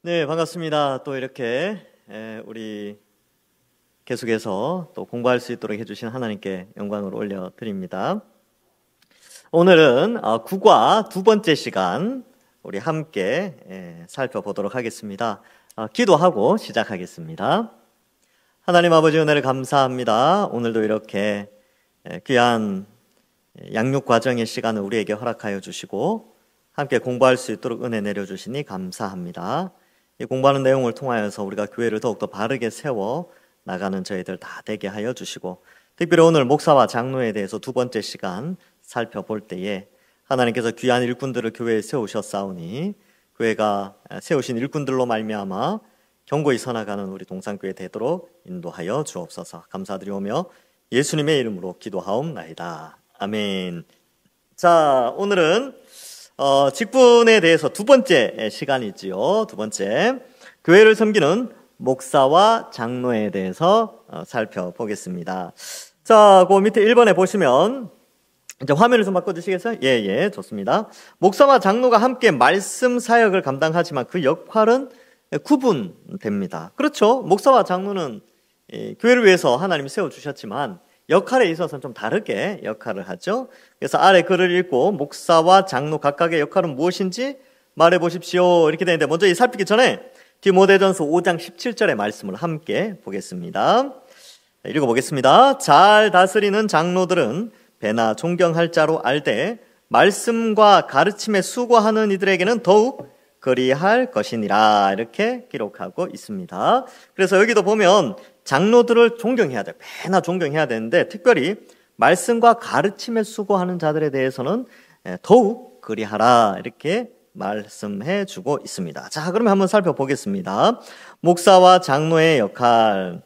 네, 반갑습니다. 또 이렇게 우리 계속해서 또 공부할 수 있도록 해주신 하나님께 영광을 올려드립니다. 오늘은 국화 두 번째 시간 우리 함께 살펴보도록 하겠습니다. 기도하고 시작하겠습니다. 하나님 아버지 은혜를 감사합니다. 오늘도 이렇게 귀한 양육 과정의 시간을 우리에게 허락하여 주시고 함께 공부할 수 있도록 은혜 내려주시니 감사합니다. 이 공부하는 내용을 통하여서 우리가 교회를 더욱더 바르게 세워 나가는 저희들 다 되게 하여 주시고, 특별히 오늘 목사와 장로에 대해서 두 번째 시간 살펴볼 때에 하나님께서 귀한 일꾼들을 교회에 세우셨사오니 교회가 세우신 일꾼들로 말미암아 견고히 서나가는 우리 동산교회 되도록 인도하여 주옵소서. 감사드리오며 예수님의 이름으로 기도하옵나이다. 아멘. 자, 오늘은 직분에 대해서 두 번째 시간이지요. 두 번째, 교회를 섬기는 목사와 장로에 대해서 살펴보겠습니다. 자, 그 밑에 1번에 보시면 이제 화면을 좀 바꿔주시겠어요? 예, 좋습니다. 목사와 장로가 함께 말씀 사역을 감당하지만 그 역할은 구분됩니다. 그렇죠. 목사와 장로는 교회를 위해서 하나님이 세워주셨지만 역할에 있어서는 좀 다르게 역할을 하죠. 그래서 아래 글을 읽고 목사와 장로 각각의 역할은 무엇인지 말해보십시오 이렇게 되는데, 먼저 이 살피기 전에 디모데전서 5장 17절의 말씀을 함께 보겠습니다. 읽어보겠습니다. 잘 다스리는 장로들은 배나 존경할 자로 알되 말씀과 가르침에 수고하는 이들에게는 더욱 그리할 것이니라, 이렇게 기록하고 있습니다. 그래서 여기도 보면 장로들을 존경해야 돼. 배나 존경해야 되는데 특별히 말씀과 가르침에 수고하는 자들에 대해서는 더욱 그리하라, 이렇게 말씀해 주고 있습니다. 자, 그러면 한번 살펴보겠습니다. 목사와 장로의 역할.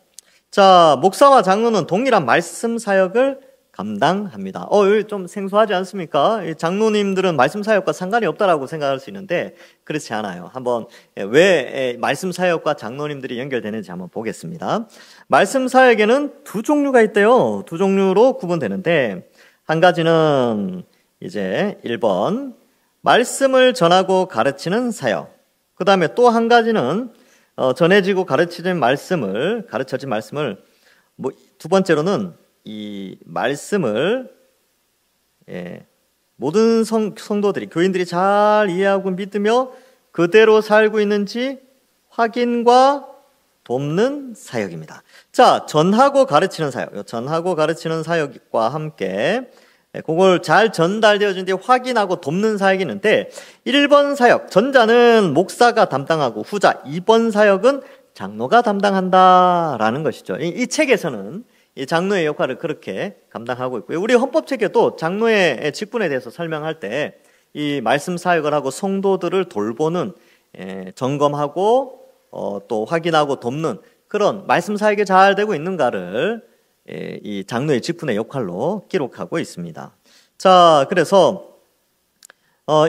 자, 목사와 장로는 동일한 말씀 사역을 감당합니다. 여기 좀 생소하지 않습니까? 장로님들은 말씀 사역과 상관이 없다라고 생각할 수 있는데 그렇지 않아요. 한번 왜 말씀 사역과 장로님들이 연결되는지 한번 보겠습니다. 말씀 사역에는 두 종류가 있대요. 두 종류로 구분되는데, 한 가지는 이제 1번 말씀을 전하고 가르치는 사역, 그 다음에 또 한 가지는 전해지고 가르쳐진 말씀을 두 번째로는 이 말씀을 모든 성도들이, 교인들이 잘 이해하고 믿으며 그대로 살고 있는지 확인과 돕는 사역입니다. 자, 전하고 가르치는 사역, 전하고 가르치는 사역과 함께 그걸 잘 전달되어진 뒤에 확인하고 돕는 사역이 있는데, 1번 사역, 전자는 목사가 담당하고 후자 2번 사역은 장로가 담당한다라는 것이죠. 이 책에서는 이 장로의 역할을 그렇게 감당하고 있고요. 우리 헌법책에도 장로의 직분에 대해서 설명할 때 이 말씀 사역을 하고 성도들을 돌보는, 점검하고 또 확인하고 돕는 그런 말씀 사역이 잘 되고 있는가를 이 장로의 직분의 역할로 기록하고 있습니다. 자, 그래서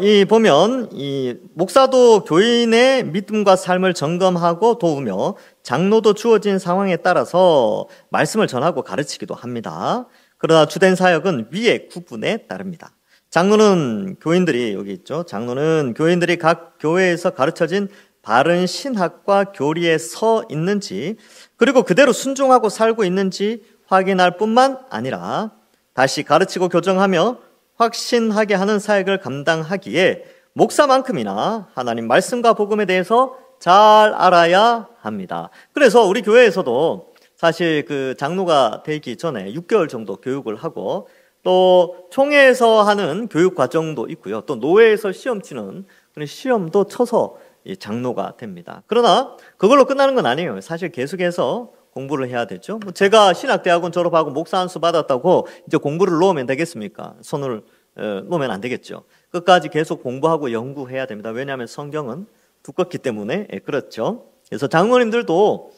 이 보면 이 목사도 교인의 믿음과 삶을 점검하고 도우며 장로도 주어진 상황에 따라서 말씀을 전하고 가르치기도 합니다. 그러나 주된 사역은 위의 구분에 따릅니다. 장로는 교인들이, 여기 있죠. 장로는 교인들이 각 교회에서 가르쳐진 바른 신학과 교리에 서 있는지, 그리고 그대로 순종하고 살고 있는지 확인할 뿐만 아니라 다시 가르치고 교정하며 확신하게 하는 사역을 감당하기에 목사만큼이나 하나님 말씀과 복음에 대해서 잘 알아야 합니다. 그래서 우리 교회에서도 사실 그 장로가 되기 전에 6개월 정도 교육을 하고, 또 총회에서 하는 교육 과정도 있고요. 또 노회에서 시험 치는 그런 시험도 쳐서 장로가 됩니다. 그러나 그걸로 끝나는 건 아니에요. 사실 계속해서 공부를 해야 되죠. 제가 신학대학원 졸업하고 목사 안수 받았다고 이제 공부를 놓으면 되겠습니까? 손을 놓으면 안 되겠죠. 끝까지 계속 공부하고 연구해야 됩니다. 왜냐하면 성경은 두껍기 때문에. 그렇죠. 그래서 장로님들도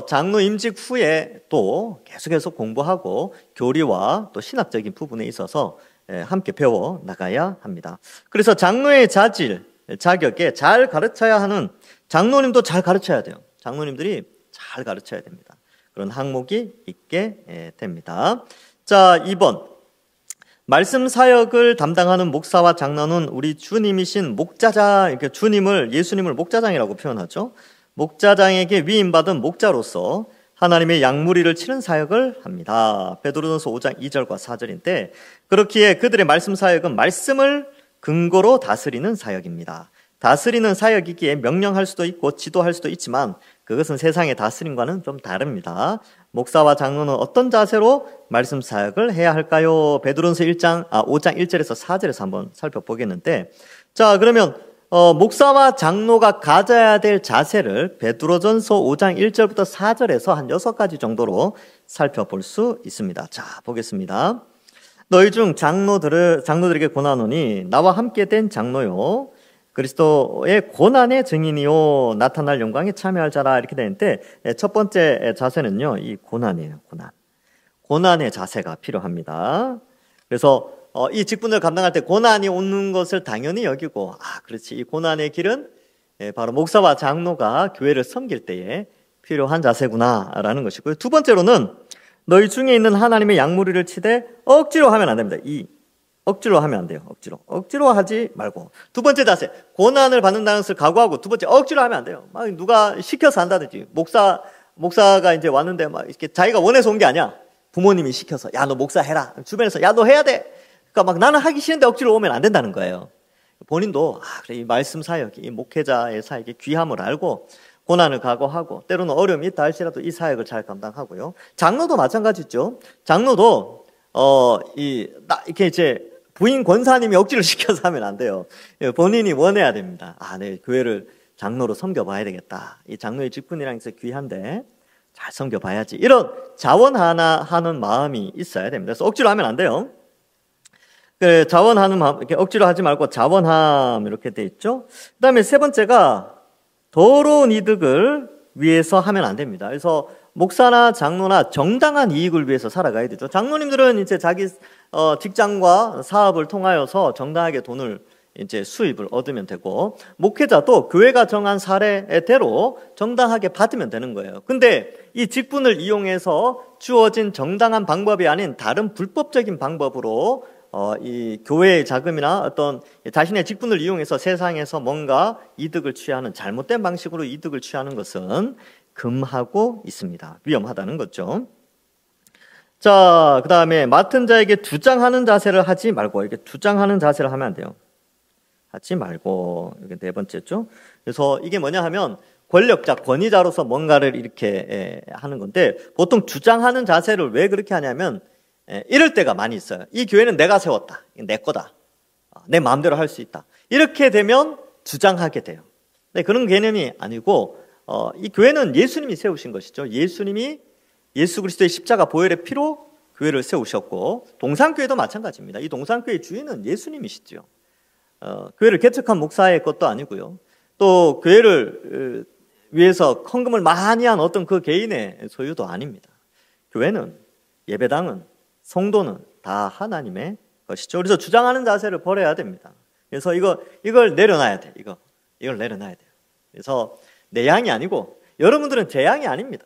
장로 임직 후에 또 계속해서 공부하고 교리와 또 신학적인 부분에 있어서 함께 배워 나가야 합니다. 그래서 장로의 자격에 잘 가르쳐야 하는, 장로님도 잘 가르쳐야 돼요. 장로님들이 잘 가르쳐야 됩니다. 그런 항목이 있게 됩니다. 자, 2번 말씀 사역을 담당하는 목사와 장로는 우리 주님이신 목자장, 이렇게 예수님을 목자장이라고 표현하죠. 목자장에게 위임받은 목자로서 하나님의 양무리를 치는 사역을 합니다. 베드로전서 5장 2절과 4절인데, 그렇기에 그들의 말씀 사역은 말씀을 근거로 다스리는 사역입니다. 다스리는 사역이기에 명령할 수도 있고 지도할 수도 있지만 그것은 세상의 다스림과는 좀 다릅니다. 목사와 장로는 어떤 자세로 말씀 사역을 해야 할까요? 베드로전서 5장 1절에서 4절에서 한번 살펴보겠는데, 자, 그러면 목사와 장로가 가져야 될 자세를 베드로전서 5장 1절부터 4절에서 한 6가지 정도로 살펴볼 수 있습니다. 자, 보겠습니다. 너희 중 장로들에게 권하노니 나와 함께 된 장로요 그리스도의 고난의 증인이요 나타날 영광에 참여할 자라, 이렇게 되는데, 첫 번째 자세는요, 이 고난이에요. 고난의 자세가 필요합니다. 그래서 이 직분을 감당할 때 고난이 오는 것을 당연히 여기고, 그렇지, 이 고난의 길은 바로 목사와 장로가 교회를 섬길 때에 필요한 자세구나라는 것이고요. 두 번째로는 너희 중에 있는 하나님의 양무리를 치되 억지로 하면 안 됩니다. 억지로 하면 안 돼요. 억지로 하지 말고. 두 번째 자세, 고난을 받는다는 것을 각오하고, 두 번째, 억지로 하면 안 돼요. 막 누가 시켜서 한다든지, 목사가 이제 왔는데 막 이렇게 자기가 원해서 온 게 아니야. 부모님이 시켜서, 야, 너 목사 해라. 주변에서, 야, 너 해야 돼. 그러니까 막 나는 하기 싫은데 억지로 오면 안 된다는 거예요. 본인도, 그래, 이 말씀 사역이, 이 목회자의 사역이 귀함을 알고, 고난을 각오하고, 때로는 어려움이 있다 할지라도 이 사역을 잘 감당하고요. 장로도 마찬가지죠. 장로도, 이렇게 이제, 부인 권사님이 억지로 시켜서 하면 안 돼요. 본인이 원해야 됩니다. 내 교회를 장로로 섬겨봐야 되겠다. 이 장로의 직분이라는 게 귀한데 잘 섬겨봐야지. 이런 자원하는 마음이 있어야 됩니다. 그래서 억지로 하면 안 돼요. 자원하는 마음, 이렇게 억지로 하지 말고 자원함, 이렇게 돼 있죠. 그 다음에 세 번째가 더러운 이득을 위해서 하면 안 됩니다. 그래서 목사나 장로나 정당한 이익을 위해서 살아가야 되죠. 장로님들은 이제 자기 직장과 사업을 통하여서 정당하게 돈을 이제 수입을 얻으면 되고, 목회자도 교회가 정한 사례대로 정당하게 받으면 되는 거예요. 근데 이 직분을 이용해서 주어진 정당한 방법이 아닌 다른 불법적인 방법으로 이 교회의 자금이나 어떤 자신의 직분을 이용해서 세상에서 뭔가 이득을 취하는, 잘못된 방식으로 이득을 취하는 것은 금하고 있습니다. 위험하다는 거죠. 자, 그 다음에 맡은 자에게 주장하는 자세를 하지 말고, 이렇게 주장하는 자세를 하면 안 돼요. 하지 말고. 이게 네 번째죠. 그래서 이게 뭐냐 하면 권력자, 권위자로서 뭔가를 이렇게 하는 건데, 보통 주장하는 자세를 왜 그렇게 하냐면 이럴 때가 많이 있어요. 이 교회는 내가 세웠다. 내 거다. 내 마음대로 할 수 있다. 이렇게 되면 주장하게 돼요. 근데 그런 개념이 아니고, 이 교회는 예수님이 세우신 것이죠. 예수 그리스도의 십자가 보혈의 피로 교회를 세우셨고, 동산교회도 마찬가지입니다. 이 동산교회의 주인은 예수님이시죠. 교회를 개척한 목사의 것도 아니고요. 또 교회를 위해서 헌금을 많이 한 어떤 그 개인의 소유도 아닙니다. 교회는, 예배당은, 성도는 다 하나님의 것이죠. 그래서 주장하는 자세를 버려야 됩니다. 그래서 이걸 내려놔야 돼. 이걸 내려놔야 돼요. 그래서 내 양이 아니고, 여러분들은 제 양이 아닙니다.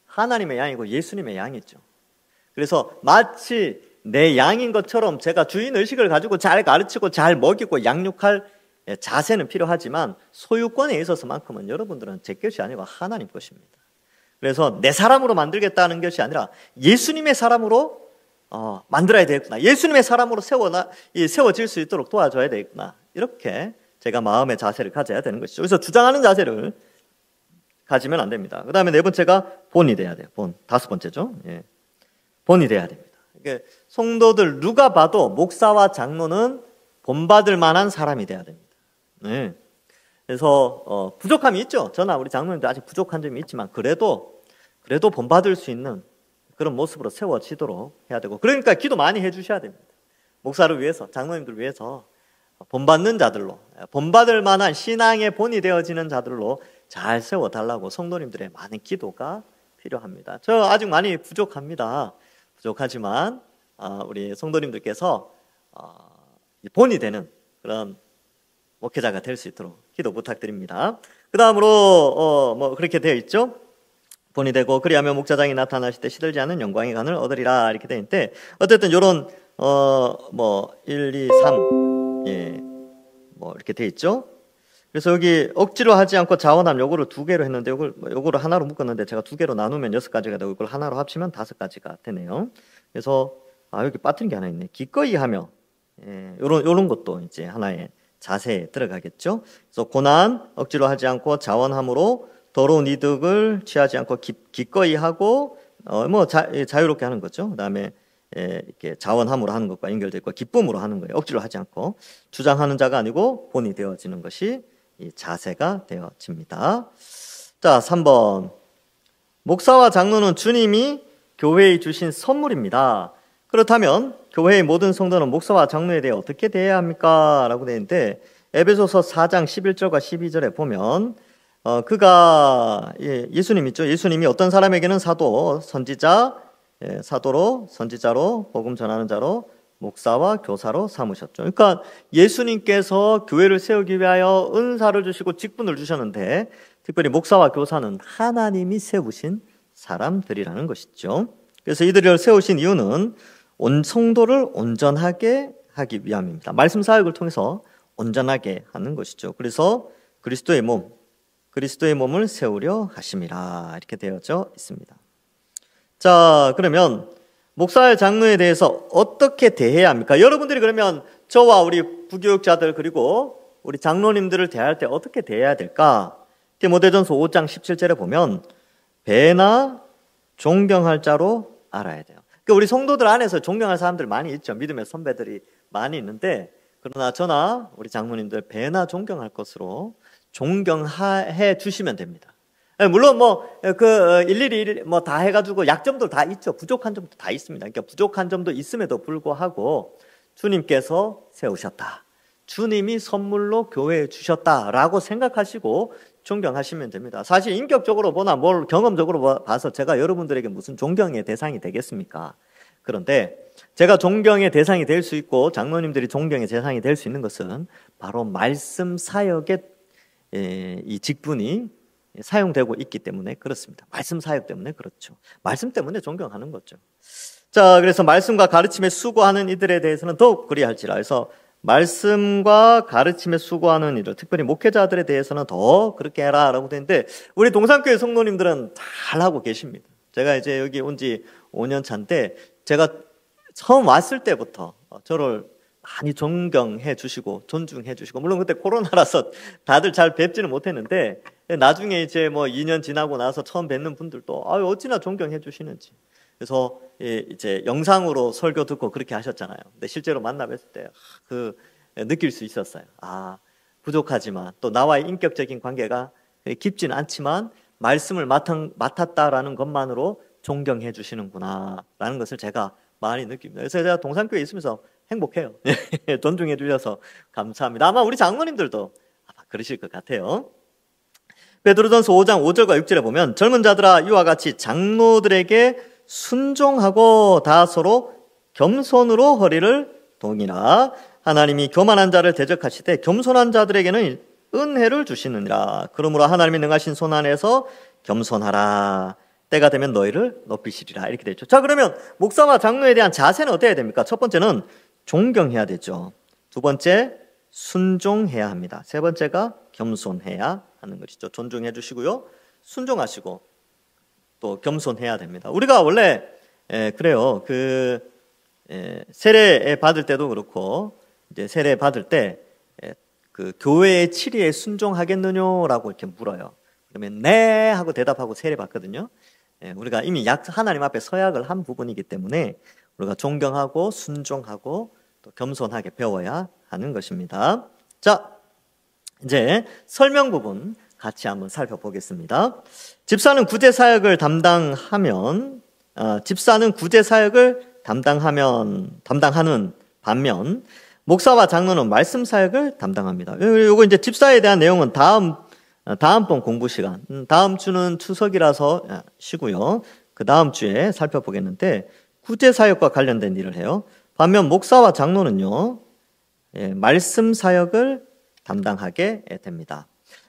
하나님의 양이고 예수님의 양이죠. 그래서 마치 내 양인 것처럼 제가 주인의식을 가지고 잘 가르치고 잘 먹이고 양육할 자세는 필요하지만, 소유권에 있어서만큼은 여러분들은 제 것이 아니고 하나님 것입니다. 그래서 내 사람으로 만들겠다는 것이 아니라 예수님의 사람으로 만들어야 되겠구나. 예수님의 사람으로 세워질 수 있도록 도와줘야 되겠구나. 이렇게 제가 마음의 자세를 가져야 되는 것이죠. 그래서 주장하는 자세를 가지면 안 됩니다. 그 다음에 네 번째가 본이 돼야 돼요. 다섯 번째죠. 본이 돼야 됩니다. 성도들 누가 봐도 목사와 장로는 본받을 만한 사람이 돼야 됩니다. 그래서 부족함이 있죠. 저나 우리 장로님도 아직 부족한 점이 있지만 그래도 본받을 수 있는 그런 모습으로 세워지도록 해야 되고, 그러니까 기도 많이 해주셔야 됩니다. 목사를 위해서, 장로님들 위해서 본받는 자들로, 본받을 만한 신앙의 본이 되어지는 자들로 잘 세워달라고 성도님들의 많은 기도가 필요합니다. 저 아직 많이 부족합니다. 부족하지만 우리 성도님들께서 본이 되는 그런 목회자가 될 수 있도록 기도 부탁드립니다. 그 다음으로 그렇게 되어 있죠. 본이 되고 그리하면 목자장이 나타나실 때 시들지 않은 영광의 간을 얻으리라, 이렇게 되어 있는데, 어쨌든 이런 뭐 1, 2, 3 예, 뭐 이렇게 돼 있죠. 그래서 여기 억지로 하지 않고 자원함 요거를 2개로 했는데 요거를 하나로 묶었는데 제가 2개로 나누면 6가지가 되고 이걸 하나로 합치면 5가지가 되네요. 그래서 여기 빠뜨린 게 하나 있네. 기꺼이 하며 요런 것도 이제 하나의 자세에 들어가겠죠. 그래서 고난 억지로 하지 않고 자원함으로 더러운 이득을 취하지 않고 기꺼이 하고 뭐 자유롭게 하는 거죠. 그다음에 이렇게 자원함으로 하는 것과 연결되어 있고 기쁨으로 하는 거예요. 억지로 하지 않고 주장하는 자가 아니고 본이 되어지는 것이 이 자세가 되어집니다. 자, 3번. 목사와 장로는 주님이 교회에 주신 선물입니다. 그렇다면 교회의 모든 성도는 목사와 장로에 대해 어떻게 대해야 합니까? 라고 되어 있는데 에베소서 4장 11절과 12절에 보면 그가 예수님 있죠. 예수님이 어떤 사람에게는 사도, 선지자, 사도로, 선지자로, 복음 전하는 자로, 목사와 교사로 삼으셨죠. 그러니까 예수님께서 교회를 세우기 위하여 은사를 주시고 직분을 주셨는데 특별히 목사와 교사는 하나님이 세우신 사람들이라는 것이죠. 그래서 이들을 세우신 이유는 성도를 온전하게 하기 위함입니다. 말씀 사역을 통해서 온전하게 하는 것이죠. 그래서 그리스도의 몸을 세우려 하심이라 이렇게 되어져 있습니다. 자, 그러면 목사의 장로에 대해서 어떻게 대해야 합니까? 여러분들이 그러면 저와 우리 부교육자들 그리고 우리 장로님들을 대할 때 어떻게 대해야 될까? 디모데전서 5장 17절에 보면 배나 존경할 자로 알아야 돼요. 그러니까 우리 성도들 안에서 존경할 사람들 많이 있죠. 믿음의 선배들이 많이 있는데 그러나 저나 우리 장로님들 배나 존경할 것으로 존경해 주시면 됩니다. 물론 일일이 다 해가지고 약점도 다 있죠. 부족한 점도 다 있습니다. 그러니까 부족한 점도 있음에도 불구하고 주님께서 세우셨다. 주님이 선물로 교회에 주셨다라고 생각하시고 존경하시면 됩니다. 사실 인격적으로 보나 뭘 경험적으로 봐서 제가 여러분들에게 무슨 존경의 대상이 되겠습니까? 그런데 제가 존경의 대상이 될 수 있고 장로님들이 존경의 대상이 될 수 있는 것은 바로 말씀 사역의 이 직분이 사용되고 있기 때문에 그렇습니다. 말씀 사역 때문에 그렇죠. 말씀 때문에 존경하는 거죠. 자, 그래서 말씀과 가르침에 수고하는 이들에 대해서는 더욱 그리할지라 해서 말씀과 가르침에 수고하는 이들, 특별히 목회자들에 대해서는 더 그렇게 해라라고 되는데 우리 동산교회 성도님들은 잘 하고 계십니다. 제가 이제 여기 온 지 5년 차인데 제가 처음 왔을 때부터 저를 많이 존경해 주시고 존중해 주시고 물론 그때 코로나라서 다들 잘 뵙지는 못했는데 나중에 이제 2년 지나고 나서 처음 뵙는 분들도 어찌나 존경해 주시는지 그래서 이제 영상으로 설교 듣고 그렇게 하셨잖아요. 근데 실제로 만나 뵀을 때 느낄 수 있었어요. 부족하지만 또 나와의 인격적인 관계가 깊지는 않지만 말씀을 맡았다라는 것만으로 존경해 주시는구나 라는 것을 제가 많이 느낍니다. 그래서 제가 동산교회에 있으면서 행복해요. 존중해 주셔서 감사합니다. 아마 우리 장로님들도 아마 그러실 것 같아요. 베드로전서 5장 5절과 6절에 보면 젊은 자들아 이와 같이 장로들에게 순종하고 다 서로 겸손으로 허리를 동이라. 하나님이 교만한 자를 대적하시되 겸손한 자들에게는 은혜를 주시느니라. 그러므로 하나님이 능하신 손 안에서 겸손하라. 때가 되면 너희를 높이시리라. 이렇게 되죠. 자, 그러면 목사와 장로에 대한 자세는 어때야 됩니까? 첫 번째는 존경해야 되죠. 두 번째 순종해야 합니다. 세 번째가 겸손해야 하는 것이죠. 존중해 주시고요. 순종하시고 또 겸손해야 됩니다. 우리가 원래 그래요. 세례 받을 때도 그렇고 이제 세례 받을 때 그 교회의 치리에 순종하겠느냐라고 이렇게 물어요. 그러면 네 하고 대답하고 세례 받거든요. 우리가 이미 하나님 앞에 서약을 한 부분이기 때문에 우리가 존경하고 순종하고 또 겸손하게 배워야 하는 것입니다. 자, 이제 설명 부분 같이 한번 살펴보겠습니다. 집사는 구제 사역을 담당하는 반면 목사와 장로는 말씀 사역을 담당합니다. 요거 이제 집사에 대한 내용은 다음번 공부 시간, 다음 주는 추석이라서 쉬고요. 그 다음 주에 살펴보겠는데 구제 사역과 관련된 일을 해요. 반면 목사와 장로는요, 말씀 사역을 담당하게 됩니다.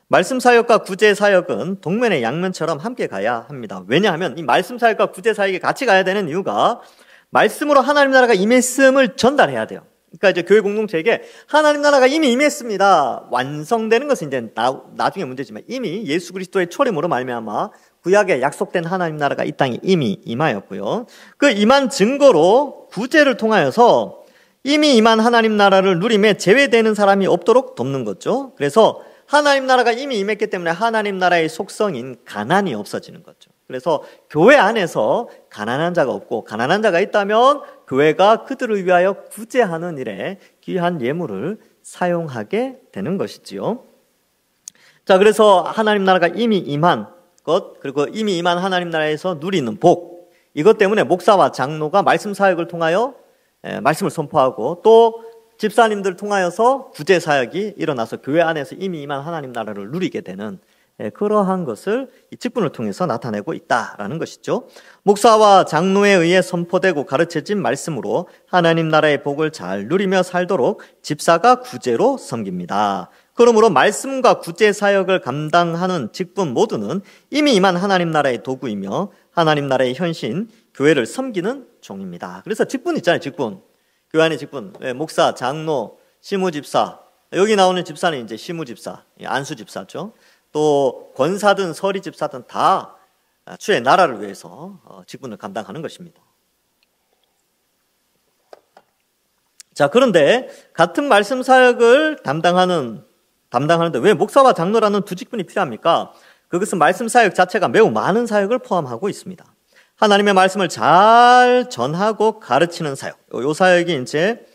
말씀 사역과 구제 사역은 동면의 양면처럼 함께 가야 합니다. 왜냐하면 이 말씀 사역과 구제 사역이 같이 가야 되는 이유가 말씀으로 하나님 나라가 임했음을 전달해야 돼요. 그러니까 이제 교회 공동체에게 하나님 나라가 이미 임했습니다. 완성되는 것은 이제 나중에 문제지만 이미 예수 그리스도의 초림으로 말미암아 구약에 약속된 하나님 나라가 이 땅에 이미 임하였고요. 그 임한 증거로 구제를 통하여서 이미 임한 하나님 나라를 누림에 제외되는 사람이 없도록 돕는 거죠. 그래서 하나님 나라가 이미 임했기 때문에 하나님 나라의 속성인 가난이 없어지는 거죠. 그래서 교회 안에서 가난한 자가 없고, 가난한 자가 있다면 교회가 그들을 위하여 구제하는 일에 귀한 예물을 사용하게 되는 것이지요. 자, 그래서 하나님 나라가 이미 임한 것, 그리고 이미 임한 하나님 나라에서 누리는 복, 이것 때문에 목사와 장로가 말씀 사역을 통하여 말씀을 선포하고, 또 집사님들 통하여서 구제 사역이 일어나서 교회 안에서 이미 임한 하나님 나라를 누리게 되는 그러한 것을 이 직분을 통해서 나타내고 있다라는 것이죠. 목사와 장로에 의해 선포되고 가르쳐진 말씀으로 하나님 나라의 복을 잘 누리며 살도록 집사가 구제로 섬깁니다. 그러므로 말씀과 구제 사역을 감당하는 직분 모두는 이미 임한 하나님 나라의 도구이며 하나님 나라의 현신, 교회를 섬기는 종입니다. 그래서 직분 있잖아요, 직분. 교회 안의 직분. 목사, 장로, 시무집사. 여기 나오는 집사는 이제 시무집사, 안수집사죠. 또 권사든 서리집사든 다 주의 나라를 위해서 직분을 감당하는 것입니다. 자, 그런데 같은 말씀 사역을 담당하는데 왜 목사와 장로라는 두 직분이 필요합니까? 그것은 말씀 사역 자체가 매우 많은 사역을 포함하고 있습니다. 하나님의 말씀을 잘 전하고 가르치는 사역. 이 사역이 이제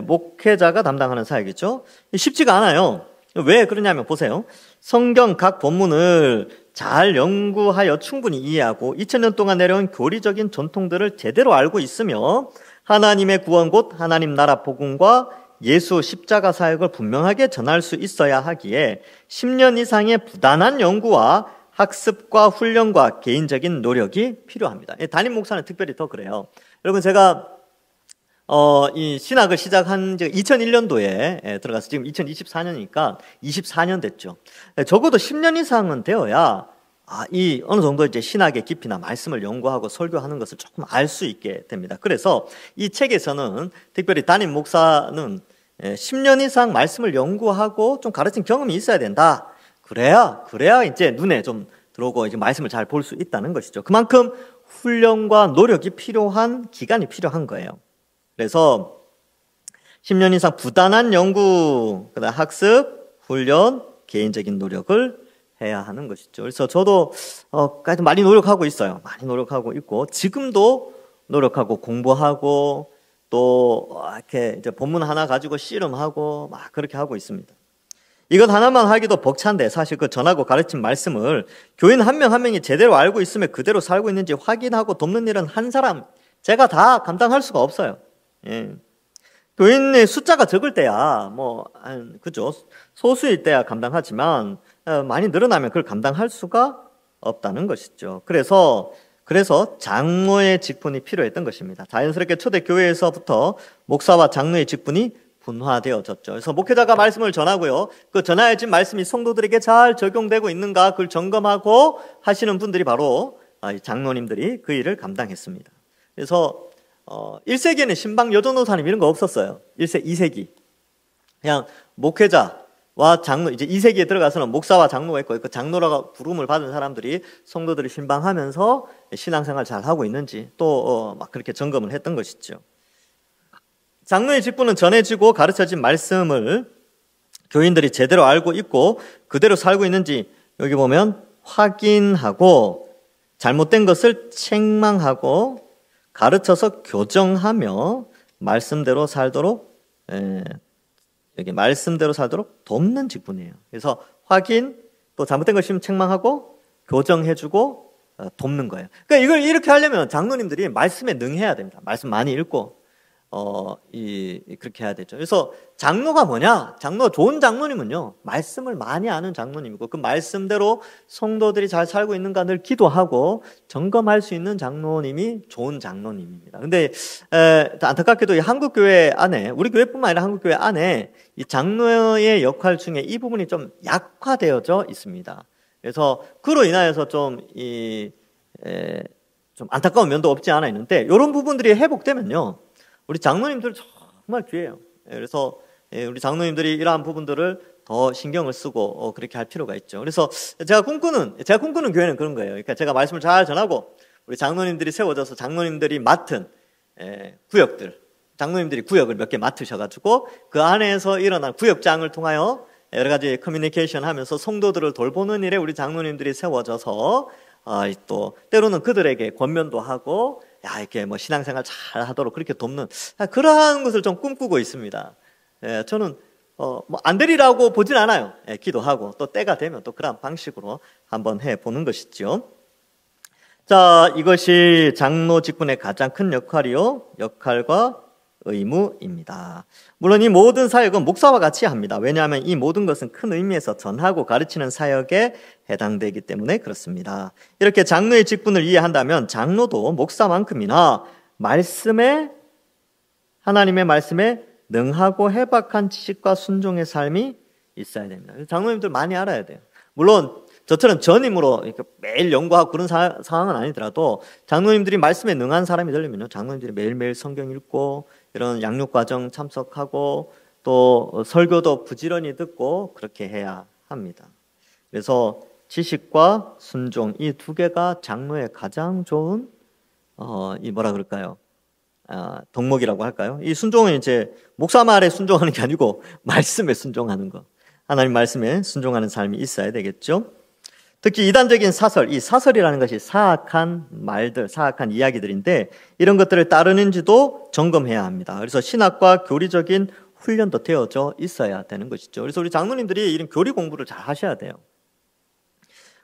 목회자가 담당하는 사역이죠. 쉽지가 않아요. 왜 그러냐면 보세요. 성경 각 본문을 잘 연구하여 충분히 이해하고 2000년 동안 내려온 교리적인 전통들을 제대로 알고 있으며 하나님의 구원 곧 하나님 나라 복음과 예수 십자가 사역을 분명하게 전할 수 있어야 하기에 10년 이상의 부단한 연구와 학습과 훈련과 개인적인 노력이 필요합니다. 담임 목사는 특별히 더 그래요. 여러분, 제가 이 신학을 시작한 지 2001년도에 들어가서 지금 2024년이니까 24년 됐죠. 적어도 10년 이상은 되어야 이 어느 정도 이제 신학의 깊이나 말씀을 연구하고 설교하는 것을 조금 알 수 있게 됩니다. 그래서 이 책에서는 특별히 담임 목사는 10년 이상 말씀을 연구하고 좀 가르친 경험이 있어야 된다. 그래야 이제 눈에 좀 들어오고 이제 말씀을 잘 볼 수 있다는 것이죠. 그만큼 훈련과 노력이 필요한 기간이 필요한 거예요. 그래서 10년 이상 부단한 연구, 그다음 학습, 훈련, 개인적인 노력을 해야 하는 것이죠. 그래서 저도 많이 노력하고 있어요. 많이 노력하고 있고 지금도 노력하고 공부하고 또 이렇게 이제 본문 하나 가지고 씨름하고 막 그렇게 하고 있습니다. 이것 하나만 하기도 벅찬데 사실 그 전하고 가르친 말씀을 교인 한 명 한 명이 제대로 알고 있으며 그대로 살고 있는지 확인하고 돕는 일은 한 사람 제가 다 감당할 수가 없어요. 예. 교인의 숫자가 적을 때야 그죠? 소수일 때야 감당하지만 많이 늘어나면 그걸 감당할 수가 없다는 것이죠. 그래서 장로의 직분이 필요했던 것입니다. 자연스럽게 초대 교회에서부터 목사와 장로의 직분이 분화되어졌죠. 그래서 목회자가 말씀을 전하고요. 그 전하여진 말씀이 성도들에게 잘 적용되고 있는가 그걸 점검하고 하시는 분들이 바로 장로님들이 그 일을 감당했습니다. 그래서 1세기에는 신방 여전도사님 이런 거 없었어요. 2세기. 그냥 목회자와 장로, 이제 2세기에 들어가서는 목사와 장로가 있고 그 장로라고 부름을 받은 사람들이 성도들이 신방하면서 신앙생활 잘 하고 있는지 또 막 그렇게 점검을 했던 것이죠. 장로의 직분은 전해지고 가르쳐진 말씀을 교인들이 제대로 알고 있고 그대로 살고 있는지 여기 보면 확인하고 잘못된 것을 책망하고 가르쳐서 교정하며 말씀대로 살도록 여기 말씀대로 살도록 돕는 직분이에요. 그래서 확인 또 잘못된 것 있으면 책망하고 교정해주고 돕는 거예요. 그러니까 이걸 이렇게 하려면 장로님들이 말씀에 능해야 됩니다. 말씀 많이 읽고 그렇게 해야 되죠. 그래서 장로가 뭐냐? 좋은 장로님은요, 말씀을 많이 아는 장로님이고, 그 말씀대로 성도들이 잘 살고 있는가 늘 기도하고 점검할 수 있는 장로님이 좋은 장로님입니다. 근데, 안타깝게도 이 한국교회 안에, 우리 교회뿐만 아니라 한국교회 안에 이 장로의 역할 중에 이 부분이 좀 약화되어져 있습니다. 그래서 그로 인하여서 좀 좀 안타까운 면도 없지 않아 있는데 이런 부분들이 회복되면요, 우리 장로님들 정말 귀해요. 그래서 우리 장로님들이 이러한 부분들을 더 신경을 쓰고 그렇게 할 필요가 있죠. 그래서 제가 꿈꾸는 교회는 그런 거예요. 그러니까 제가 말씀을 잘 전하고 우리 장로님들이 세워져서 장로님들이 맡은 구역들, 장로님들이 구역을 몇 개 맡으셔가지고 그 안에서 일어난 구역장을 통하여 여러 가지 커뮤니케이션 하면서 성도들을 돌보는 일에 우리 장로님들이 세워져서 또 때로는 그들에게 권면도 하고 이렇게 뭐 신앙생활 잘 하도록 그렇게 돕는 그러한 것을 좀 꿈꾸고 있습니다. 저는 뭐 안 되리라고 보진 않아요. 기도하고 또 때가 되면 또 그런 방식으로 한번 해보는 것이죠. 자, 이것이 장로 직분의 가장 큰 역할과 의무입니다. 물론 이 모든 사역은 목사와 같이 합니다. 왜냐하면 이 모든 것은 큰 의미에서 전하고 가르치는 사역에 해당되기 때문에 그렇습니다. 이렇게 장로의 직분을 이해한다면 장로도 목사만큼이나 하나님의 말씀에 능하고 해박한 지식과 순종의 삶이 있어야 됩니다. 장로님들 많이 알아야 돼요. 물론 저처럼 전임으로 이렇게 매일 연구하고 그런 상황은 아니더라도 장로님들이 말씀에 능한 사람이 되려면요, 장로님들이 매일매일 성경 읽고 이런 양육 과정 참석하고 또 설교도 부지런히 듣고 그렇게 해야 합니다. 그래서 지식과 순종 이 두 개가 장로의 가장 좋은 덕목이라고 할까요? 이 순종은 이제 목사 말에 순종하는 게 아니고 말씀에 순종하는 거, 하나님 말씀에 순종하는 삶이 있어야 되겠죠. 특히 이단적인 사설, 이 사설이라는 것이 사악한 말들, 사악한 이야기들인데 이런 것들을 따르는지도 점검해야 합니다. 그래서 신학과 교리적인 훈련도 되어져 있어야 되는 것이죠. 그래서 우리 장로님들이 이런 교리 공부를 잘 하셔야 돼요.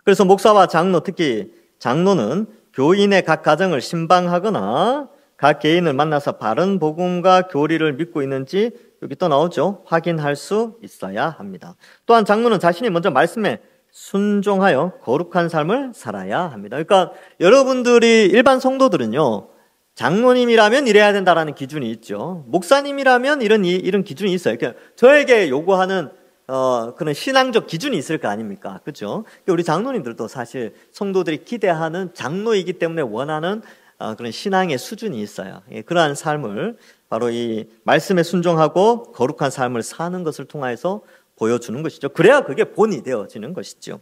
그래서 목사와 장로, 특히 장로는 교인의 각 가정을 신방하거나 각 개인을 만나서 바른 복음과 교리를 믿고 있는지 여기 또 나오죠. 확인할 수 있어야 합니다. 또한 장로는 자신이 먼저 말씀에 순종하여 거룩한 삶을 살아야 합니다. 그러니까 여러분들이 일반 성도들은요, 장로님이라면 이래야 된다라는 기준이 있죠. 목사님이라면 이런 기준이 있어요. 그러니까 저에게 요구하는 그런 신앙적 기준이 있을 거 아닙니까? 그렇죠? 우리 장로님들도 사실 성도들이 기대하는 장로이기 때문에 원하는 그런 신앙의 수준이 있어요. 그러한 삶을 바로 이 말씀에 순종하고 거룩한 삶을 사는 것을 통해서 보여주는 것이죠. 그래야 그게 본이 되어지는 것이죠.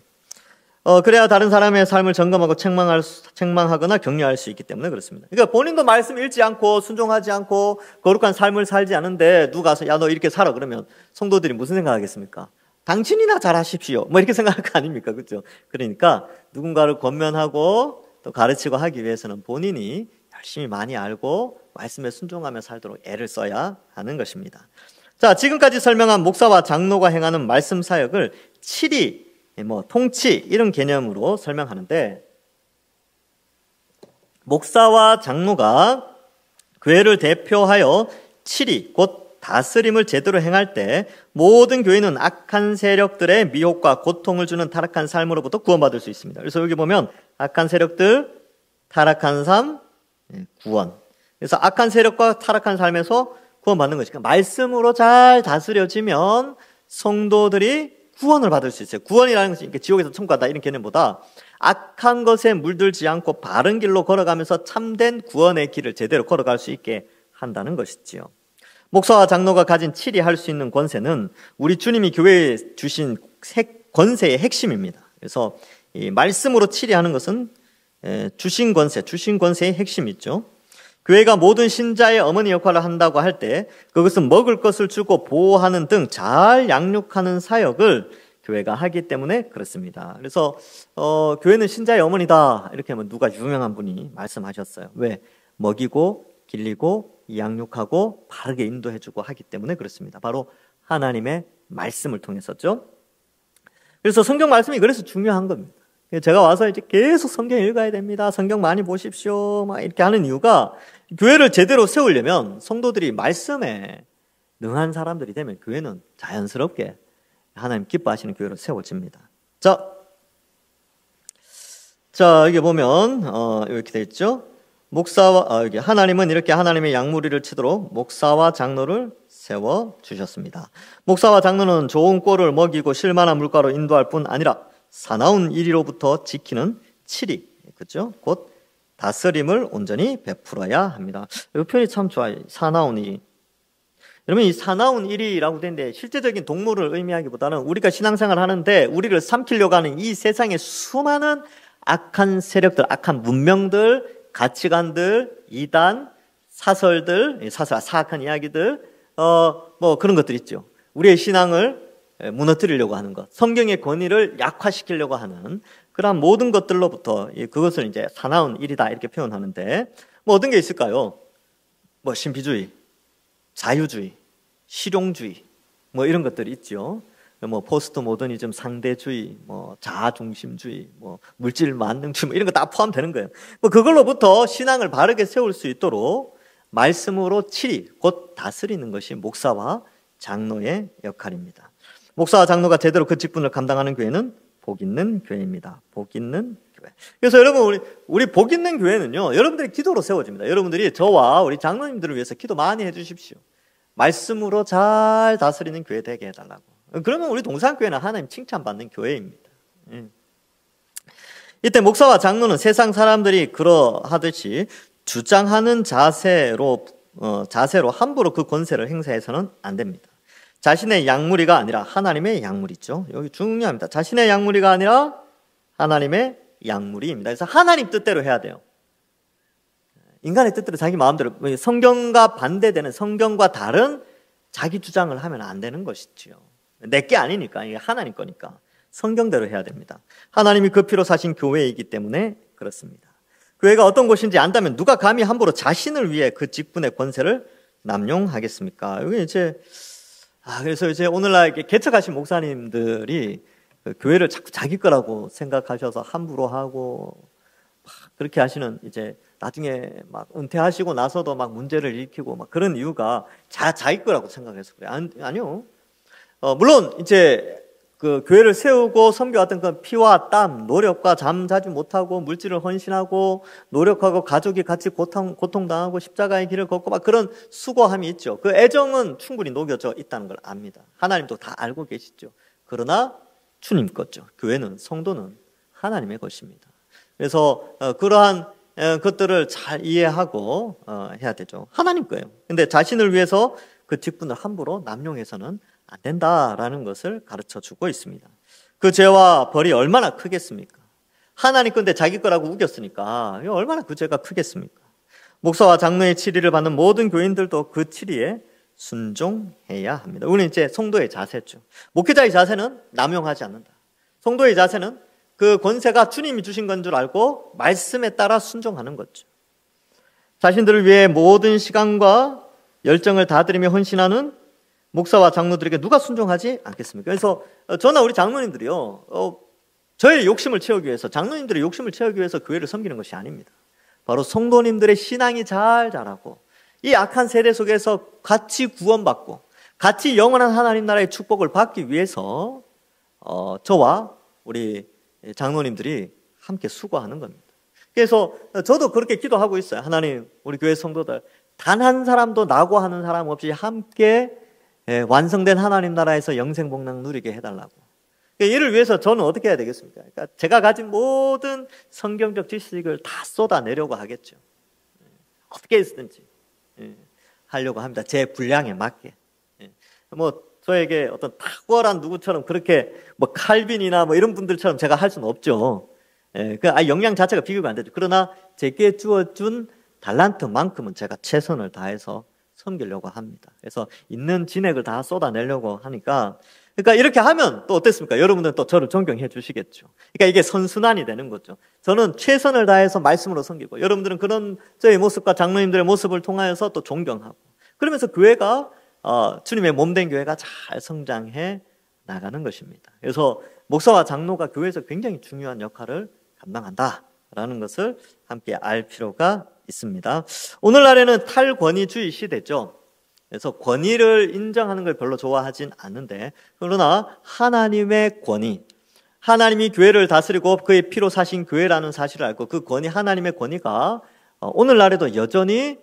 그래야 다른 사람의 삶을 점검하고 책망하거나 격려할 수 있기 때문에 그렇습니다. 그러니까 본인도 말씀 읽지 않고 순종하지 않고 거룩한 삶을 살지 않은데 누가 가서 야, 너 이렇게 살아 그러면 성도들이 무슨 생각하겠습니까? 당신이나 잘하십시오. 뭐 이렇게 생각할 거 아닙니까? 그렇죠? 그러니까 누군가를 권면하고 또 가르치고 하기 위해서는 본인이 열심히 많이 알고 말씀에 순종하며 살도록 애를 써야 하는 것입니다. 자, 지금까지 설명한 목사와 장로가 행하는 말씀 사역을 치리, 통치 이런 개념으로 설명하는데, 목사와 장로가 교회를 대표하여 치리, 곧 다스림을 제대로 행할 때 모든 교회는 악한 세력들의 미혹과 고통을 주는 타락한 삶으로부터 구원받을 수 있습니다. 그래서 여기 보면 악한 세력들, 타락한 삶, 구원. 그래서 악한 세력과 타락한 삶에서 구원받는 것이니까 말씀으로 잘 다스려지면 성도들이 구원을 받을 수 있어요. 구원이라는 것이 지옥에서 천국 간다 이런 개념보다 악한 것에 물들지 않고 바른 길로 걸어가면서 참된 구원의 길을 제대로 걸어갈 수 있게 한다는 것이지요. 목사와 장로가 가진 치리할 수 있는 권세는 우리 주님이 교회에 주신 권세의 핵심입니다. 그래서 이 말씀으로 치리하는 것은 주신 권세의 핵심이 있죠. 교회가 모든 신자의 어머니 역할을 한다고 할 때 그것은 먹을 것을 주고 보호하는 등 잘 양육하는 사역을 교회가 하기 때문에 그렇습니다. 그래서 교회는 신자의 어머니다 이렇게 하면 누가 유명한 분이 말씀하셨어요. 왜? 먹이고 길리고 양육하고 바르게 인도해주고 하기 때문에 그렇습니다. 바로 하나님의 말씀을 통해서죠. 그래서 성경 말씀이 그래서 중요한 겁니다. 제가 와서 이제 계속 성경 읽어야 됩니다. 성경 많이 보십시오. 막 이렇게 하는 이유가 교회를 제대로 세우려면 성도들이 말씀에 능한 사람들이 되면 교회는 자연스럽게 하나님 기뻐하시는 교회로 세워집니다. 자, 여기 보면 이렇게 되어 있죠. 여기 하나님은 이렇게 하나님의 양무리를 치도록 목사와 장로를 세워 주셨습니다. 목사와 장로는 좋은 꼴을 먹이고 쉴만한 물가로 인도할 뿐 아니라 사나운 이리로부터 지키는 치리, 그렇죠? 곧 다스림을 온전히 베풀어야 합니다. 이 표현이 참 좋아요. 사나운 일이. 여러분, 이 사나운 일이라고 되는데 실제적인 동물을 의미하기보다는 우리가 신앙생활을 하는데 우리를 삼키려고 하는 이 세상의 수많은 악한 세력들, 악한 문명들, 가치관들, 이단, 사설들, 사악한 이야기들, 뭐 그런 것들 있죠. 우리의 신앙을 무너뜨리려고 하는 것, 성경의 권위를 약화시키려고 하는 그러한 모든 것들로부터 그것을 이제 사나운 일이다 이렇게 표현하는데, 뭐 어떤 게 있을까요? 뭐 신비주의, 자유주의, 실용주의, 뭐 이런 것들이 있죠. 뭐 포스트 모더니즘, 상대주의, 뭐 자아중심주의, 뭐 물질 만능주의, 뭐 이런 거 다 포함되는 거예요. 뭐 그걸로부터 신앙을 바르게 세울 수 있도록 말씀으로 치리, 곧 다스리는 것이 목사와 장로의 역할입니다. 목사와 장로가 제대로 그 직분을 감당하는 교회는 복 있는 교회입니다. 복 있는 교회. 그래서 여러분, 우리 복 있는 교회는요, 여러분들의 기도로 세워집니다. 여러분들이 저와 우리 장로님들을 위해서 기도 많이 해주십시오. 말씀으로 잘 다스리는 교회 되게 해달라고. 그러면 우리 동산교회는 하나님 칭찬받는 교회입니다. 이때 목사와 장로는 세상 사람들이 그러하듯이 주장하는 자세로 함부로 그 권세를 행사해서는 안 됩니다. 자신의 약물이가 아니라 하나님의 약물이죠. 여기 중요합니다. 자신의 약물이가 아니라 하나님의 약물이입니다. 그래서 하나님 뜻대로 해야 돼요. 인간의 뜻대로 자기 마음대로, 성경과 반대되는, 성경과 다른 자기 주장을 하면 안 되는 것이지요. 내게 아니니까, 이게 하나님 거니까 성경대로 해야 됩니다. 하나님이 그 피로 사신 교회이기 때문에 그렇습니다. 교회가 어떤 곳인지 안다면 누가 감히 함부로 자신을 위해 그 직분의 권세를 남용하겠습니까? 여기 그래서 이제 오늘날 이렇게 개척하신 목사님들이 그 교회를 자꾸 자기 거라고 생각하셔서 함부로 하고 막 그렇게 하시는, 이제 나중에 막 은퇴하시고 나서도 막 문제를 일으키고 막 그런 이유가 자기 거라고 생각해서 그래요. 아니요. 물론 이제 그 교회를 세우고 섬겨왔던 그 피와 땀, 노력과 잠 자지 못하고 물질을 헌신하고 노력하고 가족이 같이 고통당하고 십자가의 길을 걷고 막 그런 수고함이 있죠. 그 애정은 충분히 녹여져 있다는 걸 압니다. 하나님도 다 알고 계시죠. 그러나 주님 거죠. 교회는, 성도는 하나님의 것입니다. 그래서 그러한 것들을 잘 이해하고 해야 되죠. 하나님 거예요. 근데 자신을 위해서 그 직분을 함부로 남용해서는 안 된다라는 것을 가르쳐 주고 있습니다. 그 죄와 벌이 얼마나 크겠습니까? 하나님 건데 자기 거라고 우겼으니까 얼마나 그 죄가 크겠습니까? 목사와 장로의 치리를 받는 모든 교인들도 그 치리에 순종해야 합니다. 우리는 이제 성도의 자세죠. 목회자의 자세는 남용하지 않는다. 성도의 자세는 그 권세가 주님이 주신 건 줄 알고 말씀에 따라 순종하는 거죠. 자신들을 위해 모든 시간과 열정을 다드리며 헌신하는 목사와 장로들에게 누가 순종하지 않겠습니까? 그래서 저나 우리 장로님들이요, 저의 욕심을 채우기 위해서, 장로님들의 욕심을 채우기 위해서 교회를 섬기는 것이 아닙니다. 바로 성도님들의 신앙이 잘 자라고 이 악한 세대 속에서 같이 구원받고 같이 영원한 하나님 나라의 축복을 받기 위해서 저와 우리 장로님들이 함께 수고하는 겁니다. 그래서 저도 그렇게 기도하고 있어요. 하나님, 우리 교회 성도들 단 한 사람도 낙오하는 사람 없이 함께 완성된 하나님 나라에서 영생복락 누리게 해달라고. 이를 위해서 저는 어떻게 해야 되겠습니까? 그러니까 제가 가진 모든 성경적 지식을 다 쏟아내려고 하겠죠. 어떻게 해서든지 하려고 합니다. 제 분량에 맞게. 뭐 저에게 어떤 탁월한 누구처럼 그렇게 뭐 칼빈이나 뭐 이런 분들처럼 제가 할 수는 없죠. 역량 자체가 비교가 안 되죠. 그러나 제게 주어준 달란트만큼은 제가 최선을 다해서 섬기려고 합니다. 그래서 있는 진액을 다 쏟아내려고 하니까, 그러니까 이렇게 하면 또 어땠습니까? 여러분들은 또 저를 존경해 주시겠죠. 그러니까 이게 선순환이 되는 거죠. 저는 최선을 다해서 말씀으로 섬기고, 여러분들은 그런 저의 모습과 장로님들의 모습을 통하여서 또 존경하고, 그러면서 교회가 주님의 몸된 교회가 잘 성장해 나가는 것입니다. 그래서 목사와 장로가 교회에서 굉장히 중요한 역할을 감당한다라는 것을 함께 알 필요가 있습니다. 오늘날에는 탈권위주의 시대죠. 그래서 권위를 인정하는 걸 별로 좋아하진 않는데, 그러나 하나님의 권위, 하나님이 교회를 다스리고 그의 피로 사신 교회라는 사실을 알고 그 권위, 하나님의 권위가 오늘날에도 여전히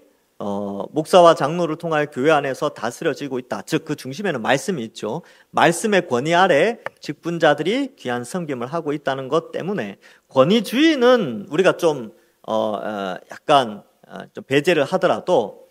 목사와 장로를 통하여 교회 안에서 다스려지고 있다. 즉 그 중심에는 말씀이 있죠. 말씀의 권위 아래 직분자들이 귀한 섬김을 하고 있다는 것 때문에 권위주의는 우리가 좀 약간 좀 배제를 하더라도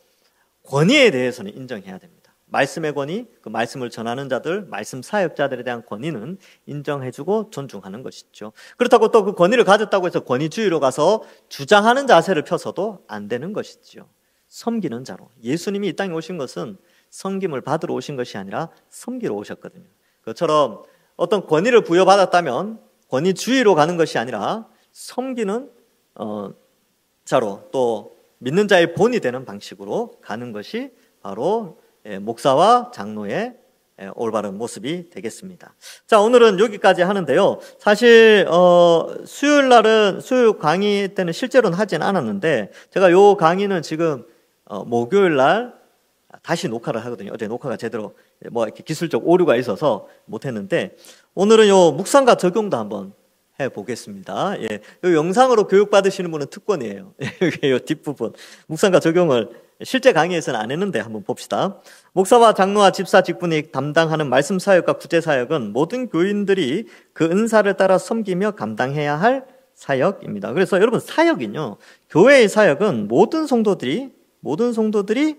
권위에 대해서는 인정해야 됩니다. 말씀의 권위, 그 말씀을 전하는 자들, 말씀 사역자들에 대한 권위는 인정해주고 존중하는 것이죠. 그렇다고 또 그 권위를 가졌다고 해서 권위주의로 가서 주장하는 자세를 펴서도 안 되는 것이죠. 섬기는 자로. 예수님이 이 땅에 오신 것은 섬김을 받으러 오신 것이 아니라 섬기러 오셨거든요. 그처럼 어떤 권위를 부여받았다면 권위주의로 가는 것이 아니라 섬기는 자로, 또 믿는 자의 본이 되는 방식으로 가는 것이 바로 목사와 장로의 올바른 모습이 되겠습니다. 자, 오늘은 여기까지 하는데요. 사실 수요일 강의 때는 실제로는 하진 않았는데 제가 요 강의는 지금 목요일 날 다시 녹화를 하거든요. 어제 녹화가 제대로 이렇게 기술적 오류가 있어서 못했는데 오늘은 요 묵상과 적용도 한번 해보겠습니다. 예, 요 영상으로 교육받으시는 분은 특권이에요. 여기 요 뒷부분 묵상과 적용을 실제 강의에서는 안 했는데 한번 봅시다. 목사와 장로와 집사 직분이 담당하는 말씀 사역과 구제 사역은 모든 교인들이 그 은사를 따라 섬기며 감당해야 할 사역입니다. 그래서 여러분 사역은요, 교회의 사역은 모든 성도들이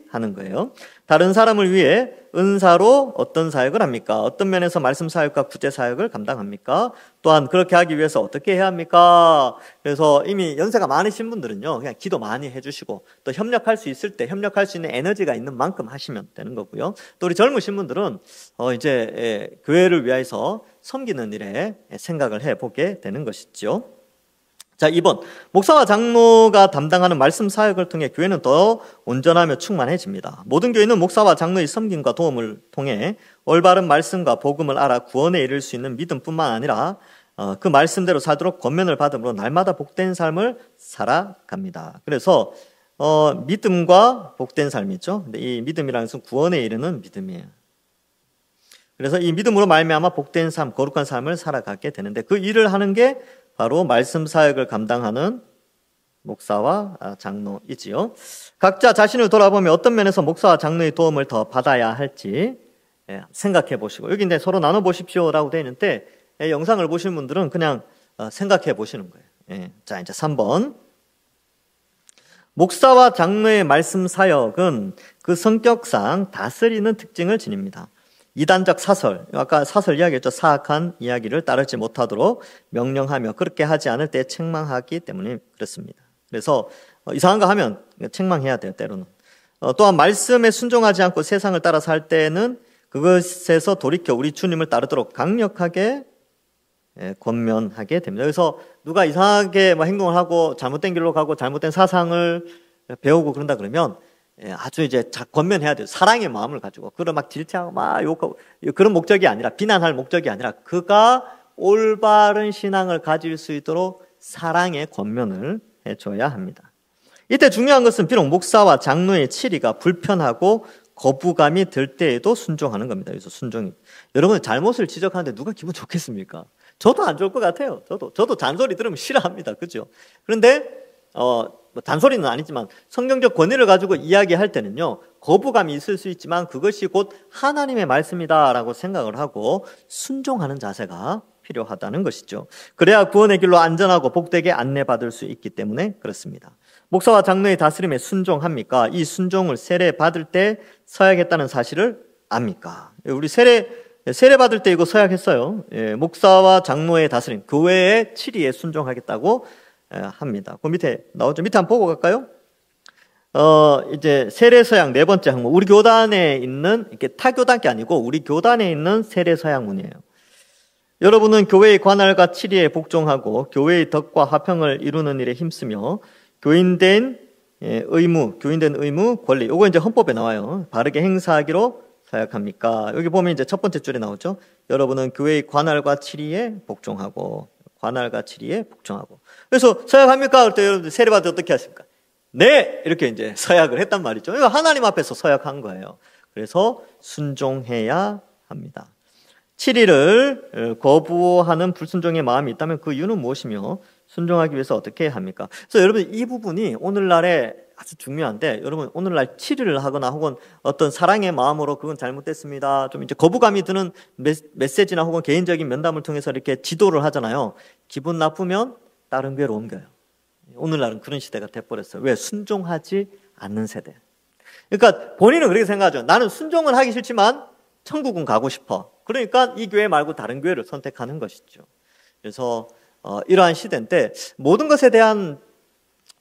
하는 거예요. 다른 사람을 위해 은사로 어떤 사역을 합니까? 어떤 면에서 말씀 사역과 구제 사역을 감당합니까? 또한 그렇게 하기 위해서 어떻게 해야 합니까? 그래서 이미 연세가 많으신 분들은요, 그냥 기도 많이 해주시고 또 협력할 수 있을 때 협력할 수 있는 에너지가 있는 만큼 하시면 되는 거고요. 또 우리 젊으신 분들은 이제 교회를 위해서 섬기는 일에 생각을 해보게 되는 것이죠. 자, 2번. 목사와 장로가 담당하는 말씀 사역을 통해 교회는 더 온전하며 충만해집니다. 모든 교회는 목사와 장로의 섬김과 도움을 통해 올바른 말씀과 복음을 알아 구원에 이를 수 있는 믿음뿐만 아니라 그 말씀대로 살도록 권면을 받음으로 날마다 복된 삶을 살아갑니다. 그래서 믿음과 복된 삶이죠. 근데 이 믿음이라는 것은 구원에 이르는 믿음이에요. 그래서 이 믿음으로 말미암아 복된 삶, 거룩한 삶을 살아가게 되는데 그 일을 하는 게 바로 말씀 사역을 감당하는 목사와 장로이지요. 각자 자신을 돌아보며 어떤 면에서 목사와 장로의 도움을 더 받아야 할지 생각해 보시고, 여기 이제 서로 나눠 보십시오라고 되어 있는데 영상을 보시는 분들은 그냥 생각해 보시는 거예요. 자, 이제 3번. 목사와 장로의 말씀 사역은 그 성격상 다스리는 특징을 지닙니다. 이단적 사설, 아까 사설 이야기했죠. 사악한 이야기를 따르지 못하도록 명령하며 그렇게 하지 않을 때 책망하기 때문에 그렇습니다. 그래서 이상한 거 하면 책망해야 돼요, 때로는. 또한 말씀에 순종하지 않고 세상을 따라 살 때는 그것에서 돌이켜 우리 주님을 따르도록 강력하게 권면하게 됩니다. 그래서 누가 이상하게 행동을 하고 잘못된 길로 가고 잘못된 사상을 배우고 그런다 그러면 아주 이제 권면해야 돼요. 사랑의 마음을 가지고. 그걸 막 질책하고 막 욕하고 그런 목적이 아니라, 비난할 목적이 아니라 그가 올바른 신앙을 가질 수 있도록 사랑의 권면을 해줘야 합니다. 이때 중요한 것은 비록 목사와 장로의 치리가 불편하고 거부감이 들 때에도 순종하는 겁니다. 그래서 순종이. 여러분 잘못을 지적하는데 누가 기분 좋겠습니까? 저도 안 좋을 것 같아요. 저도 잔소리 들으면 싫어합니다. 그죠? 그런데 잔소리는 아니지만 성경적 권위를 가지고 이야기할 때는요, 거부감이 있을 수 있지만 그것이 곧 하나님의 말씀이다라고 생각을 하고 순종하는 자세가 필요하다는 것이죠. 그래야 구원의 길로 안전하고 복되게 안내받을 수 있기 때문에 그렇습니다. 목사와 장로의 다스림에 순종합니까? 이 순종을 세례 받을 때 서약했다는 사실을 압니까? 우리 세례 받을 때 이거 서약했어요. 목사와 장로의 다스림, 교회의 치리에 순종하겠다고 합니다. 그 밑에 나오죠. 밑에 한번 보고 갈까요? 이제 세례 서약 네 번째 항목. 우리 교단에 있는, 이렇게 타교단 게 아니고 우리 교단에 있는 세례 서약문이에요. 여러분은 교회의 관할과 치리에 복종하고 교회의 덕과 화평을 이루는 일에 힘쓰며 교인된 의무, 권리. 요거 이제 헌법에 나와요. 바르게 행사하기로 서약합니까? 여기 보면 이제 첫 번째 줄에 나오죠. 여러분은 교회의 관할과 치리에 복종하고. 그래서 서약합니까? 그럴 때 여러분들 세례받을 때 어떻게 하십니까? 네! 이렇게 이제 서약을 했단 말이죠. 이거 하나님 앞에서 서약한 거예요. 그래서 순종해야 합니다. 치리를 거부하는 불순종의 마음이 있다면 그 이유는 무엇이며 순종하기 위해서 어떻게 해야 합니까? 그래서 여러분 이 부분이 오늘날에 아주 중요한데, 여러분 오늘날 치리를 하거나 혹은 어떤 사랑의 마음으로 그건 잘못됐습니다, 좀 이제 거부감이 드는 메시지나 혹은 개인적인 면담을 통해서 이렇게 지도를 하잖아요. 기분 나쁘면 다른 교회로 옮겨요. 오늘날은 그런 시대가 돼버렸어요. 왜? 순종하지 않는 세대. 그러니까 본인은 그렇게 생각하죠. 나는 순종은 하기 싫지만 천국은 가고 싶어. 그러니까 이 교회 말고 다른 교회를 선택하는 것이죠. 그래서 이러한 시대인데 모든 것에 대한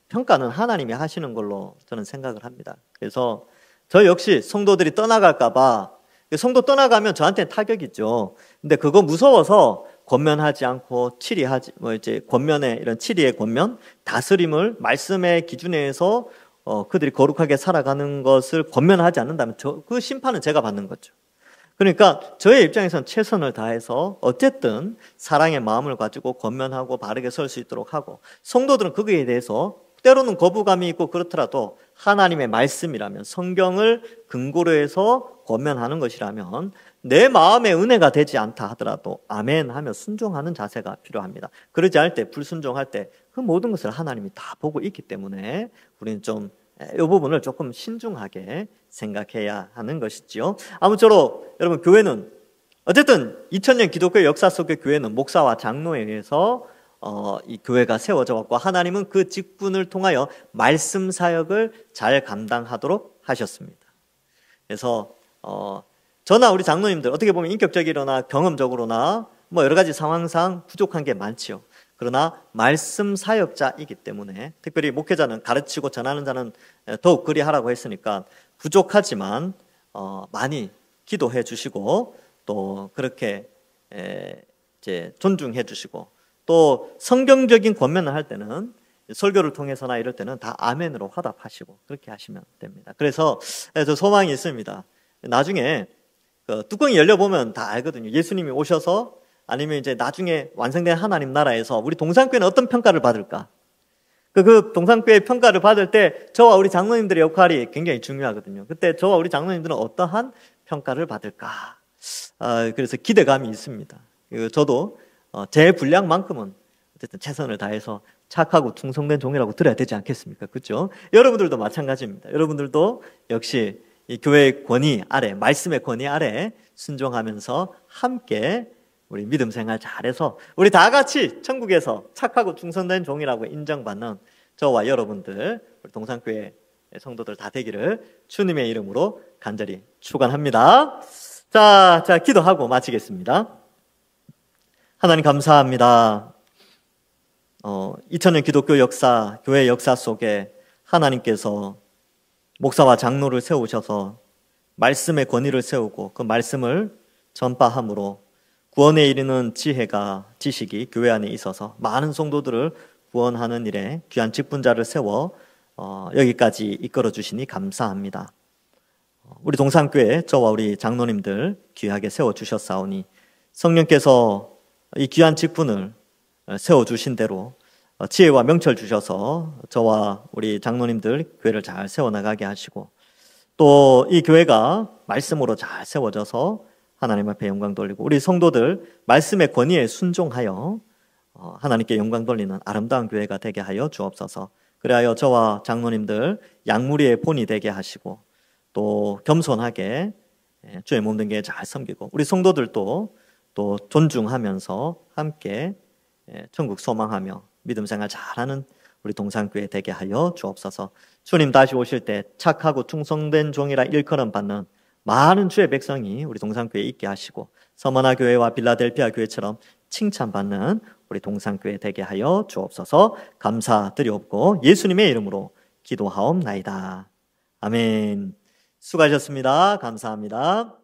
평가는 하나님이 하시는 걸로 저는 생각을 합니다. 그래서 저 역시 성도들이 떠나갈까 봐, 성도 떠나가면 저한테는 타격이죠. 근데 그거 무서워서 권면하지 않고 권면의 이런 치리의 권면, 다스림을 말씀의 기준에서 그들이 거룩하게 살아가는 것을 권면하지 않는다면 그 심판은 제가 받는 거죠. 그러니까 저의 입장에서는 최선을 다해서 어쨌든 사랑의 마음을 가지고 권면하고 바르게 설 수 있도록 하고, 성도들은 거기에 대해서 때로는 거부감이 있고 그렇더라도 하나님의 말씀이라면, 성경을 근거로 해서 권면하는 것이라면 내 마음에 은혜가 되지 않다 하더라도 아멘 하며 순종하는 자세가 필요합니다. 그러지 않을 때, 불순종할 때 그 모든 것을 하나님이 다 보고 있기 때문에 우리는 좀 이 부분을 조금 신중하게 생각해야 하는 것이지요. 아무쪼록 여러분, 교회는 어쨌든 2000년 기독교 역사 속의 교회는 목사와 장로에 의해서 이 교회가 세워져 왔고, 하나님은 그 직분을 통하여 말씀 사역을 잘 감당하도록 하셨습니다. 그래서 저나 우리 장로님들 어떻게 보면 인격적이거나 경험적으로나 뭐 여러 가지 상황상 부족한 게 많지요. 그러나 말씀 사역자이기 때문에, 특별히 목회자는 가르치고 전하는 자는 더욱 그리하라고 했으니까 부족하지만 많이 기도해 주시고, 또 그렇게 이제 존중해 주시고, 또 성경적인 권면을 할 때는 설교를 통해서나 이럴 때는 다 아멘으로 화답하시고 그렇게 하시면 됩니다. 그래서 저 소망이 있습니다. 나중에 그 뚜껑이 열려보면 다 알거든요. 예수님이 오셔서, 아니면 이제 나중에 완성된 하나님 나라에서 우리 동산교회는 어떤 평가를 받을까? 그 동산교회 평가를 받을 때 저와 우리 장로님들의 역할이 굉장히 중요하거든요. 그때 저와 우리 장로님들은 어떠한 평가를 받을까? 그래서 기대감이 있습니다. 저도 제 분량만큼은 어쨌든 최선을 다해서 착하고 충성된 종이라고 들어야 되지 않겠습니까? 그렇죠? 여러분들도 마찬가지입니다. 여러분들도 역시 이 교회의 권위 아래, 말씀의 권위 아래 순종하면서 함께 우리 믿음 생활 잘해서 우리 다 같이 천국에서 착하고 충성된 종이라고 인정받는 저와 여러분들, 우리 동산교회 성도들 다 되기를 주님의 이름으로 간절히 축원합니다. 자, 기도하고 마치겠습니다. 하나님 감사합니다. 2000년 기독교 역사, 교회 역사 속에 하나님께서 목사와 장로를 세우셔서 말씀의 권위를 세우고 그 말씀을 전파함으로 구원에 이르는 지식이 교회 안에 있어서 많은 성도들을 구원하는 일에 귀한 직분자를 세워 여기까지 이끌어 주시니 감사합니다. 우리 동산교회 저와 우리 장로님들 귀하게 세워주셨사오니 성령께서 이 귀한 직분을 세워주신 대로 지혜와 명철 주셔서 저와 우리 장로님들 교회를 잘 세워나가게 하시고, 또 이 교회가 말씀으로 잘 세워져서 하나님 앞에 영광 돌리고 우리 성도들 말씀의 권위에 순종하여 하나님께 영광 돌리는 아름다운 교회가 되게 하여 주옵소서. 그리하여 저와 장로님들 양무리의 본이 되게 하시고, 또 겸손하게 주의 몸된 게 잘 섬기고, 우리 성도들도 또 존중하면서 함께 천국 소망하며 믿음 생활 잘하는 우리 동산교회 되게 하여 주옵소서. 주님 다시 오실 때 착하고 충성된 종이라 일컬음 받는 많은 주의 백성이 우리 동산교회에 있게 하시고, 서머나 교회와 빌라델피아 교회처럼 칭찬받는 우리 동산교회 되게 하여 주옵소서. 감사드리옵고 예수님의 이름으로 기도하옵나이다. 아멘. 수고하셨습니다. 감사합니다.